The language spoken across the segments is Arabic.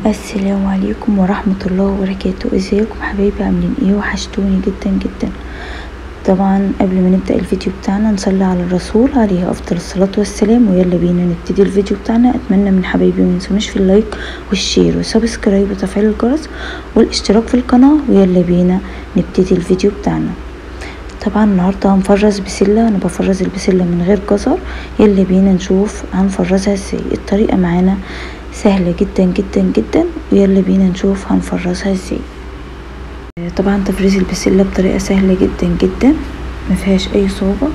السلام عليكم ورحمة الله وبركاته. ازيكم حبايبي؟ عاملين ايه؟ وحشتوني جدا جدا. طبعا قبل ما نبدأ الفيديو بتاعنا نصلي على الرسول عليه افضل الصلاة والسلام، ويلا بينا نبتدي الفيديو بتاعنا. اتمنى من حبايبي ما ينسونيش في اللايك والشير وسبسكرايب وتفعيل الجرس والاشتراك في القناة، ويلا بينا نبتدي الفيديو بتاعنا. طبعا النهارده هنفرز بسلة. انا بفرز البسلة من غير جزر. يلا بينا نشوف هنفرزها ازاي. الطريقة معانا سهلة جدا جدا جدا، ويلا بينا نشوف هنفرزها ازاي. طبعا تفريز البسلة بطريقة سهلة جدا جدا ما فيهاش اي صعوبة.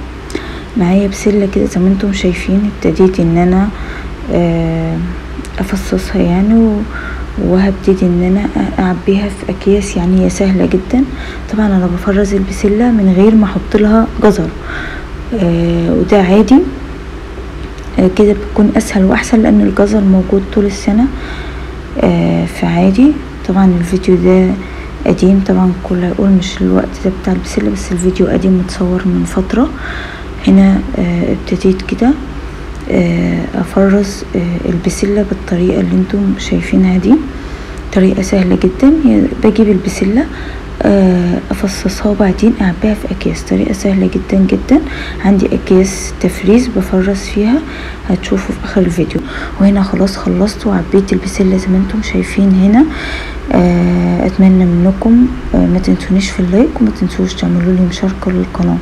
معايا بسلة كده زي ما انتم شايفين. ابتديت ان انا افصصها يعني، وهبتدي ان انا اعبيها في اكياس. يعني هي سهلة جدا. طبعا انا بفرز البسلة من غير ما احط لها جزر، وده عادي كده بتكون اسهل واحسن، لان الجزر موجود طول السنة فعادي. طبعا الفيديو ده قديم، طبعا كل هيقول مش الوقت ده بتاع البسلة، بس الفيديو قديم متصور من فترة. هنا ابتديت كده افرز البسلة بالطريقة اللي انتم شايفينها دي. طريقة سهلة جدا. بجيب البسلة افصصها وبعدين اعبيها في اكياس. طريقة سهلة جدا جدا. عندي اكياس تفريز بفرز فيها، هتشوفوا في اخر الفيديو. وهنا خلاص خلصت وعبيت البسلة زي ما انتم شايفين هنا. اتمنى منكم ما تنسونيش في اللايك، وما تنسوش تعملوا لي مشاركة للقناة.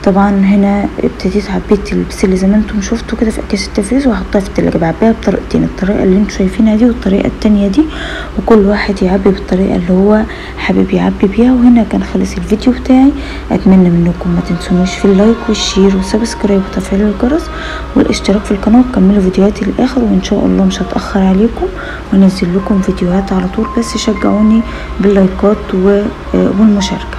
طبعا هنا ابتديت عبيت البسلة زي ما انتم شفتوا كده في اكياس التفريز، وهحطها في التلاجة. بعبيها بطريقتين، الطريقة اللي انتم شايفينها دي والطريقة التانية دي، وكل واحد يعبي بالطريقة اللي هو حابب يعبي بيها. وهنا كان خلص الفيديو بتاعي. اتمنى منكم ما تنسونيش في اللايك والشير والسبسكرايب وتفعيل الجرس والاشتراك في القناة، وكملوا فيديوهاتي للاخر، وان شاء الله مش هتأخر عليكم وانزل لكم فيديوهات على طول. بس شجعوني باللايكات والمشاركة.